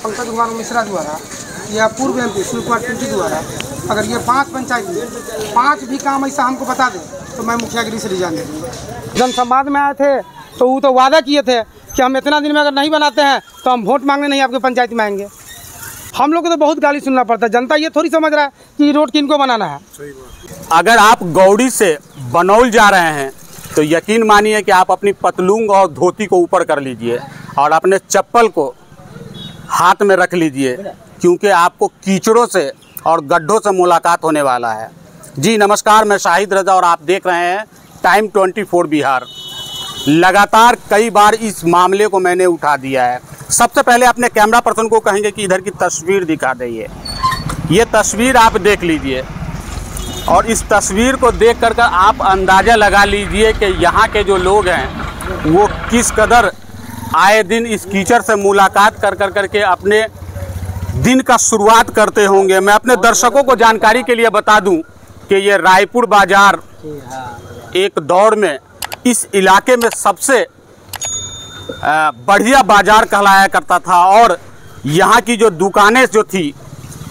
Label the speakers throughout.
Speaker 1: पंकज कुमार मिश्रा द्वारा या पूर्व MP शिव कुमार पिंटू द्वारा अगर ये 5 पंचायत में 5 भी काम ऐसा हमको बता दे तो मैं मुखियागिरी से रिजाइन दे दूँगा। जनसंवाद में आए थे तो वो तो वादा किए थे कि हम इतना दिन में अगर नहीं बनाते हैं तो हम वोट मांगने नहीं आपके पंचायत में आएंगे। हम लोग को तो बहुत गाली सुनना पड़ता है। जनता ये थोड़ी समझ रहा है कि रोड किनको बनाना है।
Speaker 2: अगर आप गौड़ी से बनौल जा रहे हैं तो यकीन मानिए कि आप अपनी पतलून और धोती को ऊपर कर लीजिए और अपने चप्पल को हाथ में रख लीजिए, क्योंकि आपको कीचड़ों से और गड्ढों से मुलाकात होने वाला है। जी नमस्कार, मैं शाहिद रजा और आप देख रहे हैं टाइम 24 बिहार। लगातार कई बार इस मामले को मैंने उठा दिया है। सबसे पहले अपने कैमरा पर्सन को कहेंगे कि इधर की तस्वीर दिखा दीजिए। ये तस्वीर आप देख लीजिए और इस तस्वीर को देख कर आप अंदाज़ा लगा लीजिए कि यहाँ के जो लोग हैं वो किस कदर आए दिन इस कीचड़ से मुलाकात कर के अपने दिन का शुरुआत करते होंगे। मैं अपने दर्शकों को जानकारी के लिए बता दूं कि ये रायपुर बाज़ार एक दौर में इस इलाके में सबसे बढ़िया बाज़ार कहलाया करता था और यहाँ की जो दुकानें जो थी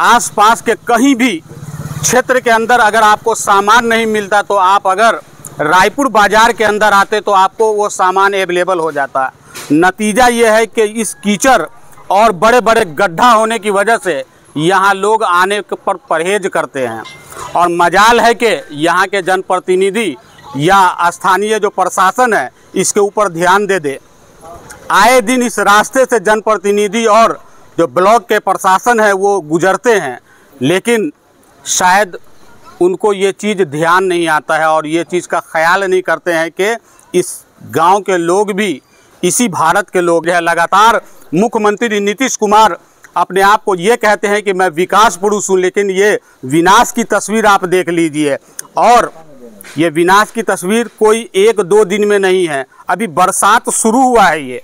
Speaker 2: आसपास के कहीं भी क्षेत्र के अंदर अगर आपको सामान नहीं मिलता तो आप अगर रायपुर बाज़ार के अंदर आते तो आपको वो सामान अवेलेबल हो जाता। नतीजा ये है कि इस कीचड़ और बड़े बड़े गड्ढा होने की वजह से यहाँ लोग आने पर परहेज करते हैं और मजाल है कि यहाँ के जनप्रतिनिधि या स्थानीय जो प्रशासन है इसके ऊपर ध्यान दे। आए दिन इस रास्ते से जनप्रतिनिधि और जो ब्लॉक के प्रशासन है वो गुजरते हैं, लेकिन शायद उनको ये चीज़ ध्यान नहीं आता है और ये चीज़ का ख्याल नहीं करते हैं कि इस गांव के लोग भी इसी भारत के लोग हैं। लगातार मुख्यमंत्री नीतीश कुमार अपने आप को ये कहते हैं कि मैं विकास पुरुष हूँ, लेकिन ये विनाश की तस्वीर आप देख लीजिए। और ये विनाश की तस्वीर कोई 1-2 दिन में नहीं है, अभी बरसात शुरू हुआ है ये,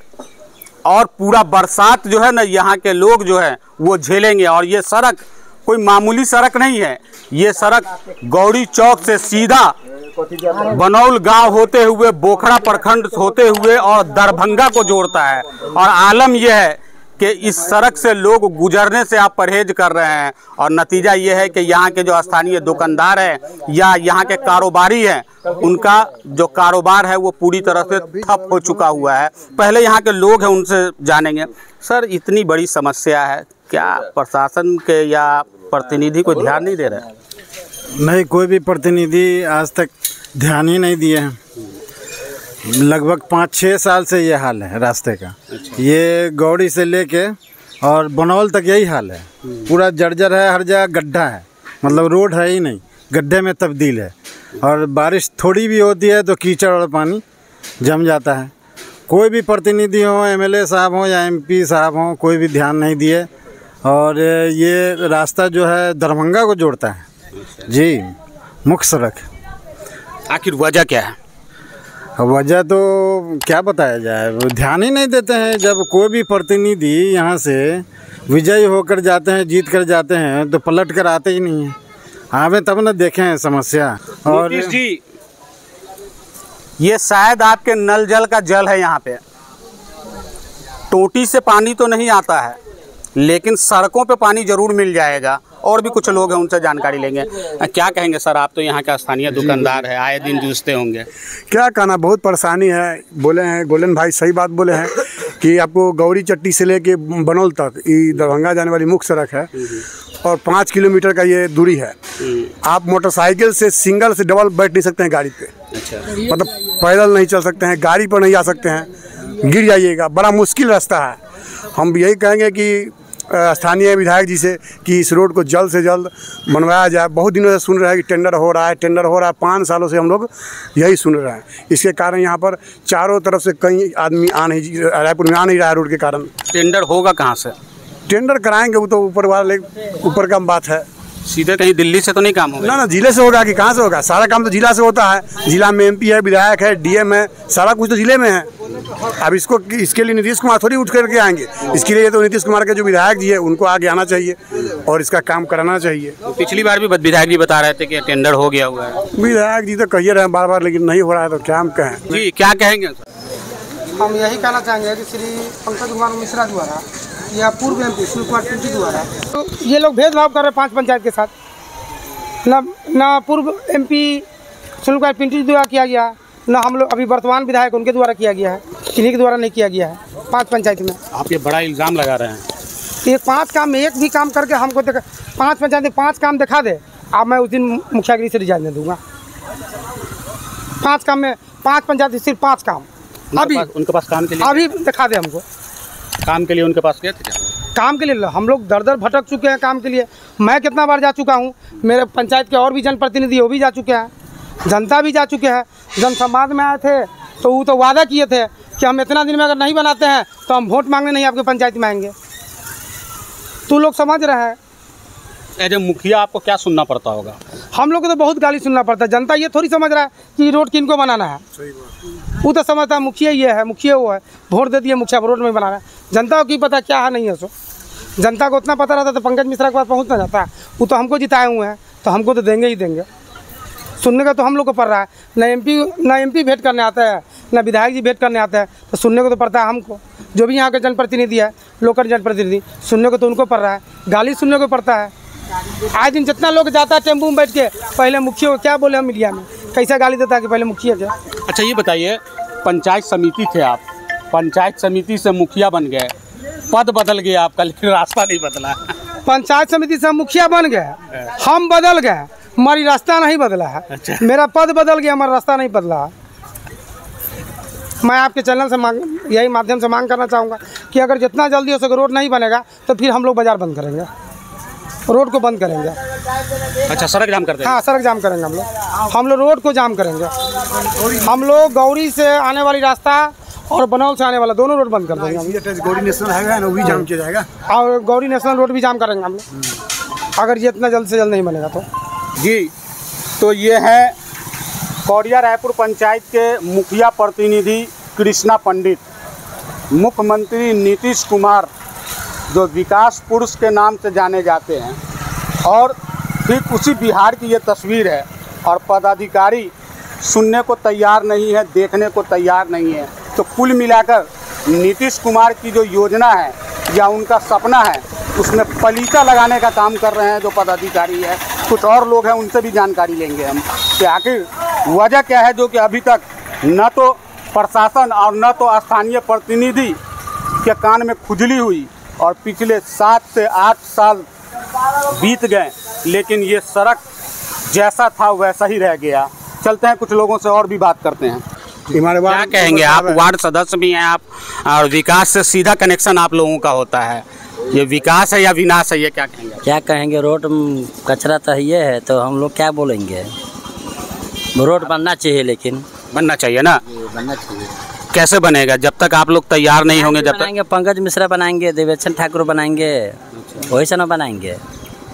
Speaker 2: और पूरा बरसात जो है ना यहाँ के लोग जो है वो झेलेंगे। और ये सड़क कोई मामूली सड़क नहीं है, ये सड़क गौड़ी चौक से सीधा बनौल गांव होते हुए बोखड़ा प्रखंड होते हुए और दरभंगा को जोड़ता है। और आलम यह है कि इस सड़क से लोग गुजरने से आप परहेज कर रहे हैं और नतीजा ये है कि यहाँ के जो स्थानीय दुकानदार हैं या यहाँ के कारोबारी हैं उनका जो कारोबार है वो पूरी तरह से ठप हो चुका हुआ है। पहले यहाँ के लोग हैं उनसे जानेंगे। सर, इतनी बड़ी समस्या है, क्या प्रशासन के या प्रतिनिधि को ध्यान नहीं दे रहे?
Speaker 3: नहीं, कोई भी प्रतिनिधि आज तक ध्यान ही नहीं दिए हैं। लगभग 5-6 साल से ये हाल है रास्ते का। अच्छा। ये गौड़ी से लेके और बनौल तक यही हाल है। पूरा जर्जर है, हर जगह गड्ढा है, मतलब रोड है ही नहीं, गड्ढे में तब्दील है। और बारिश थोड़ी भी होती है तो कीचड़ और पानी जम जाता है। कोई भी प्रतिनिधि हो, MLA साहब हो या MP साहब हो, कोई भी ध्यान नहीं दिए। और ये रास्ता जो है दरभंगा को जोड़ता है जी, मुख्य सड़क।
Speaker 2: आखिर वजह क्या है?
Speaker 3: वजह तो क्या बताया जाए, ध्यान ही नहीं देते हैं। जब कोई भी प्रतिनिधि यहाँ से विजयी होकर जाते हैं, जीत कर जाते हैं, तो पलट कर आते ही नहीं हैं। आवे तब न देखें समस्या। और
Speaker 2: नीतीश जी, ये शायद आपके नल जल का जल है। यहाँ पे टोटी से पानी तो नहीं आता है, लेकिन सड़कों पे पानी जरूर मिल जाएगा। और भी कुछ लोग हैं, उनसे जानकारी लेंगे। क्या कहेंगे सर, आप तो यहाँ का स्थानीय दुकानदार है, आए दिन जूझते होंगे।
Speaker 4: क्या कहना, बहुत परेशानी है। बोले हैं गोल्डन भाई, सही बात बोले हैं कि आपको गौड़ी चट्टी से लेके बनौल तक ये दरभंगा जाने वाली मुख्य सड़क है और 5 किलोमीटर का ये दूरी है। आप मोटरसाइकिल से सिंगल से डबल बैठ नहीं सकते हैं गाड़ी पे। अच्छा। मतलब पैदल नहीं चल सकते हैं, गाड़ी पर नहीं आ सकते हैं, गिर जाइएगा। बड़ा मुश्किल रास्ता है। हम यही कहेंगे कि स्थानीय विधायक जी से कि इस रोड को जल्द से जल्द बनवाया जाए। बहुत दिनों से सुन रहे हैं कि टेंडर हो रहा है, 5 सालों से हम लोग यही सुन रहे हैं। इसके कारण यहाँ पर चारों तरफ से कई आदमी रायपुर में आ नहीं रहा है रोड के कारण।
Speaker 2: टेंडर होगा कहाँ से?
Speaker 4: टेंडर कराएंगे वो तो ऊपर का बात है।
Speaker 2: सीधे कहीं दिल्ली से तो नहीं काम होगा?
Speaker 4: ना, जिले से होगा कि कहाँ से होगा? सारा काम तो जिला से होता है। जिला में MP है, विधायक है, DM है, सारा कुछ तो जिले में है। अब इसके लिए नीतीश कुमार थोड़ी उठ करके आएंगे। इसके लिए तो नीतीश कुमार के जो विधायक जी है उनको आगे आना चाहिए और इसका काम कराना चाहिए।
Speaker 2: पिछली बार भी विधायक जी बता रहे थे कि टेंडर हो गया हुआ है।
Speaker 4: विधायक जी तो कहिए रहे हैं बार, लेकिन नहीं हो रहा है तो क्या हम कहें।
Speaker 2: जी, क्या कहेंगे?
Speaker 1: हम यही कहना चाहेंगे कि श्री पंकज कुमार मिश्रा द्वारा या पूर्व MP सूर्य कुमार पिंटू द्वारा। तो ये लोग भेदभाव कर रहे 5 पंचायत के साथ, ना पूर्व MP सूर्य कुमार पिंटू द्वारा किया गया, ना हम लोग अभी वर्तमान विधायक उनके द्वारा किया गया है, इन्हीं के द्वारा नहीं किया गया है 5 पंचायत में।
Speaker 2: आप ये बड़ा इल्ज़ाम लगा रहे हैं।
Speaker 1: ये 5 काम में एक भी काम करके हमको 5 पंचायत में 5 काम दिखा दे, अब मैं उस दिन मुखियागिरी से रिजाइन दे दूंगा। 5 काम में 5 पंचायत सिर्फ 5 काम अभी
Speaker 2: उनके पास काम के लिए
Speaker 1: अभी दिखा दे हमको।
Speaker 2: काम के लिए उनके पास गए थे क्या?
Speaker 1: काम के लिए हम लोग दर दर भटक चुके हैं काम के लिए। मैं कितना बार जा चुका हूँ, मेरे पंचायत के और भी जनप्रतिनिधि वो भी जा चुके हैं, जनता भी जा चुके हैं। जनसंवाद में आए थे तो वो तो वादा किए थे कि हम इतना दिन में अगर नहीं बनाते हैं तो हम वोट मांगने नहीं आपके पंचायत में आएंगे। तो लोग समझ रहे हैं।
Speaker 2: एज ए मुखिया आपको क्या सुनना पड़ता होगा?
Speaker 1: हम लोग को तो बहुत गाली सुनना पड़ता है। जनता ये थोड़ी समझ रहा है कि रोड किनको बनाना है। वो तो समझता है मुखिया ये है, मुखिया वो है, वोट दे दिए मुखिया रोड में बनाना है। जनता को की पता क्या है नहीं है। सो जनता को उतना पता रहता तो पंकज मिश्रा के पास पहुँचना जाता है। वो तो हमको जिताए हुए हैं तो हमको तो देंगे ही देंगे। सुनने का तो हम लोग को पड़ रहा है। ना एमपी भेंट करने आता है, ना विधायक जी भेंट करने आते हैं, तो सुनने को तो पड़ता है हमको। जो भी यहाँ के जनप्रतिनिधि है, लोकल जनप्रतिनिधि, सुनने को तो उनको पड़ रहा है। गाली सुनने को पड़ता है। आज दिन जितना लोग जाता है टेम्पू में बैठ के, पहले मुखिया को क्या बोले हम मीडिया में, कैसा गाली देता है कि पहले मुखिया क्या।
Speaker 2: अच्छा ये बताइए, पंचायत समिति थे आप, पंचायत समिति से मुखिया बन गए, पद बदल गया आपका लेकिन रास्ता नहीं बदला।
Speaker 1: पंचायत समिति से मुखिया बन गए, हम बदल गए, हमारी रास्ता नहीं बदला है।
Speaker 2: अच्छा।
Speaker 1: मेरा पद बदल गया, हमारा रास्ता नहीं बदला है। मैं आपके चैनल से यही माध्यम से मांग करना चाहूँगा कि अगर जितना जल्दी हो सके रोड नहीं बनेगा तो फिर हम लोग बाजार बंद करेंगे, रोड को बंद करेंगे।
Speaker 2: अच्छा, सड़क जाम कर देंगे?
Speaker 1: हाँ, सड़क जाम करेंगे हम लोग रोड को जाम करेंगे। हम लोग गौरी से आने वाली रास्ता और बनौल से आने वाला दोनों रोड बंद कर देंगे।
Speaker 4: गौरी नेशनल हाईवे है ना, वो भी जाम किया जाएगा
Speaker 1: और गौरी नेशनल रोड भी जाम करेंगे हम लोग, अगर ये इतना जल्द से जल्द नहीं बनेगा तो।
Speaker 2: जी, तो ये है कौड़िया रायपुर पंचायत के मुखिया प्रतिनिधि कृष्णा पंडित। मुख्यमंत्री नीतीश कुमार जो विकास पुरुष के नाम से जाने जाते हैं, और ठीक उसी बिहार की ये तस्वीर है। और पदाधिकारी सुनने को तैयार नहीं है, देखने को तैयार नहीं है। तो कुल मिलाकर नीतीश कुमार की जो योजना है या उनका सपना है, उसमें पलीता लगाने का काम कर रहे हैं जो पदाधिकारी है। कुछ और लोग हैं, उनसे भी जानकारी लेंगे हम कि आखिर वजह क्या है जो कि अभी तक न तो प्रशासन और न तो स्थानीय प्रतिनिधि के कान में खुजली हुई, और पिछले 7 से 8 साल बीत गए लेकिन ये सड़क जैसा था वैसा ही रह गया। चलते हैं, कुछ लोगों से और भी बात करते हैं। क्या कहेंगे आप? वार्ड सदस्य भी हैं आप, और विकास से सीधा कनेक्शन आप लोगों का होता है। ये विकास है या विनाश है, ये क्या कहेंगे?
Speaker 5: क्या कहेंगे, रोड कचरा तो ये है, तो हम लोग क्या बोलेंगे। रोड बनना चाहिए, लेकिन
Speaker 2: बनना चाहिए ना।
Speaker 5: बनना चाहिए।
Speaker 2: कैसे बनेगा? जब तक आप लोग तैयार नहीं होंगे, जब तक
Speaker 5: पंकज मिश्रा बनाएंगे, देवेशन ठाकुर बनाएंगे, वही से ना बनाएंगे।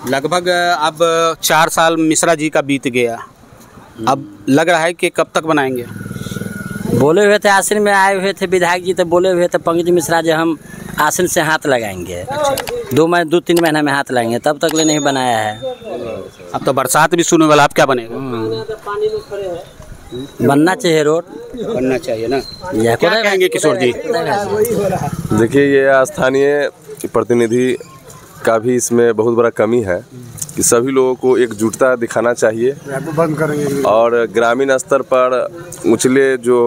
Speaker 2: लगभग अब 4 साल मिश्रा जी का बीत गया, अब लग रहा है कि कब तक बनाएंगे?
Speaker 5: बोले हुए थे, आश्विन में आए हुए थे विधायक जी, तो बोले हुए थे पंकज मिश्रा जी हम आश्विन से हाथ लगाएंगे। 2-3 महीना में हाथ लगाएंगे, तब तक ले नहीं बनाया है।
Speaker 2: अब तो बरसात भी शुरू वाला, अब क्या बनेगा?
Speaker 5: बनना चाहिए, रोड
Speaker 2: बनना चाहिए ना। क्या कहेंगे किशोर जी?
Speaker 6: देखिए, ये स्थानीय प्रतिनिधि का भी इसमें बहुत बड़ा कमी है कि सभी लोगों को एकजुटता दिखाना चाहिए,
Speaker 4: बंद करेंगे।
Speaker 6: और ग्रामीण स्तर पर उछले जो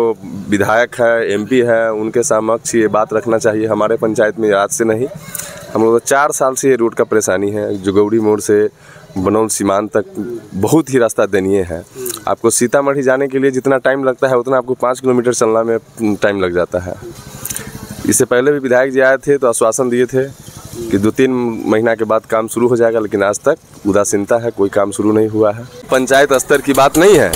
Speaker 6: विधायक है, एमपी है, उनके समक्ष ये बात रखना चाहिए। हमारे पंचायत में आज से नहीं, हम लोग 4 साल से ये रोड का परेशानी है। जोगौड़ी मोड़ से बनौल सीमांत तक बहुत ही रास्ता दयनीय है। आपको सीतामढ़ी जाने के लिए जितना टाइम लगता है उतना आपको 5 किलोमीटर चलना में टाइम लग जाता है। इससे पहले भी विधायक जी आए थे तो आश्वासन दिए थे कि 2-3 महीना के बाद काम शुरू हो जाएगा, लेकिन आज तक उदासीनता है, कोई काम शुरू नहीं हुआ है। पंचायत स्तर की बात नहीं है,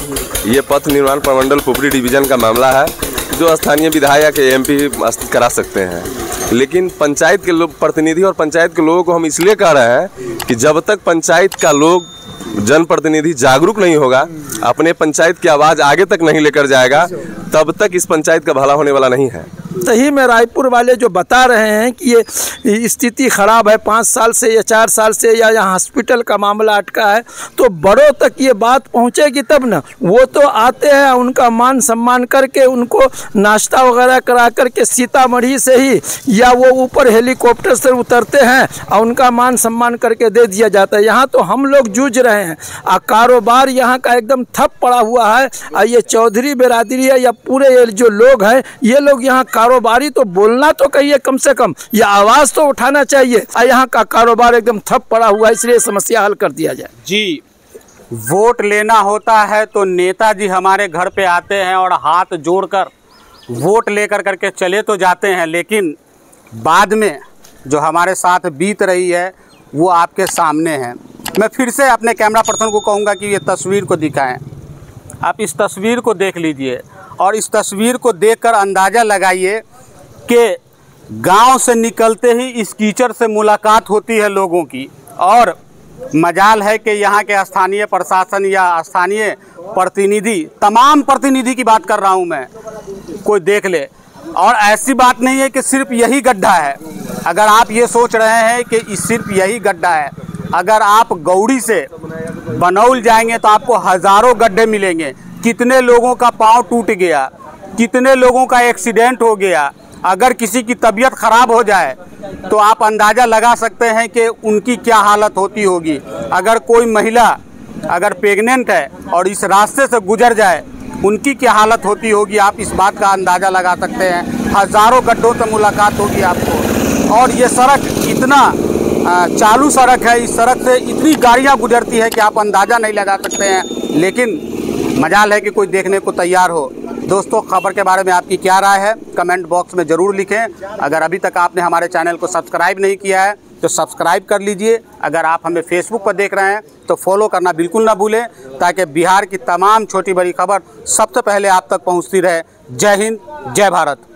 Speaker 6: ये पथ निर्माण प्रमंडल पुपरी डिवीजन का मामला है जो स्थानीय विधायक एमपी करा सकते हैं। लेकिन पंचायत के लोग प्रतिनिधि और पंचायत के लोगों को हम इसलिए कह रहे हैं कि जब तक पंचायत का लोग जनप्रतिनिधि जागरूक नहीं होगा, अपने पंचायत की आवाज़ आगे तक नहीं लेकर जाएगा, तब तक इस पंचायत का भला होने वाला नहीं है।
Speaker 7: तही में रायपुर वाले जो बता रहे हैं कि ये स्थिति ख़राब है 5 साल से या 4 साल से, या यहाँ हॉस्पिटल का मामला अटका है, तो बड़ों तक ये बात पहुँचेगी तब ना। वो तो आते हैं, उनका मान सम्मान करके उनको नाश्ता वगैरह करा करके सीतामढ़ी से ही या वो ऊपर हेलीकॉप्टर से उतरते हैं और उनका मान सम्मान करके दे दिया जाता है। यहाँ तो हम लोग जूझ रहे हैं, कारोबार यहाँ का एकदम ठप पड़ा हुआ है। ये चौधरी बिरादरी है या पूरे ये जो लोग हैं, ये लोग यहाँ कारोबारी तो बोलना तो कहिए कम से कम, या आवाज़ तो उठाना चाहिए। यहाँ का कारोबार एकदम ठप पड़ा हुआ है, इसलिए समस्या हल कर दिया जाए।
Speaker 2: जी, वोट लेना होता है तो नेताजी हमारे घर पे आते हैं और हाथ जोड़कर वोट लेकर करके चले तो जाते हैं, लेकिन बाद में जो हमारे साथ बीत रही है वो आपके सामने है। मैं फिर से अपने कैमरा पर्सन को कहूँगा कि ये तस्वीर को दिखाएं। आप इस तस्वीर को देख लीजिए और इस तस्वीर को देखकर अंदाज़ा लगाइए कि गांव से निकलते ही इस कीचड़ से मुलाकात होती है लोगों की। और मजाल है कि यहाँ के स्थानीय प्रशासन या स्थानीय प्रतिनिधि, तमाम प्रतिनिधि की बात कर रहा हूँ मैं, कोई देख ले। और ऐसी बात नहीं है कि सिर्फ यही गड्ढा है। अगर आप ये सोच रहे हैं कि सिर्फ यही गड्ढा है, अगर आप गौड़ी से बनौल जाएंगे तो आपको हज़ारों गड्ढे मिलेंगे। कितने लोगों का पाँव टूट गया, कितने लोगों का एक्सीडेंट हो गया। अगर किसी की तबीयत ख़राब हो जाए तो आप अंदाज़ा लगा सकते हैं कि उनकी क्या हालत होती होगी। अगर कोई महिला अगर प्रेग्नेंट है और इस रास्ते से गुजर जाए, उनकी क्या हालत होती होगी, आप इस बात का अंदाज़ा लगा सकते हैं। हज़ारों गड्ढों से मुलाकात होगी आपको। और ये सड़क इतना चालू सड़क है, इस सड़क से इतनी गाड़ियाँ गुजरती है कि आप अंदाज़ा नहीं लगा सकते हैं। लेकिन मजाल है कि कोई देखने को तैयार हो। दोस्तों, खबर के बारे में आपकी क्या राय है कमेंट बॉक्स में ज़रूर लिखें। अगर अभी तक आपने हमारे चैनल को सब्सक्राइब नहीं किया है तो सब्सक्राइब कर लीजिए। अगर आप हमें फेसबुक पर देख रहे हैं तो फॉलो करना बिल्कुल ना भूलें, ताकि बिहार की तमाम छोटी बड़ी खबर सबसे पहले आप तक पहुंचती रहे। जय हिंद, जय भारत।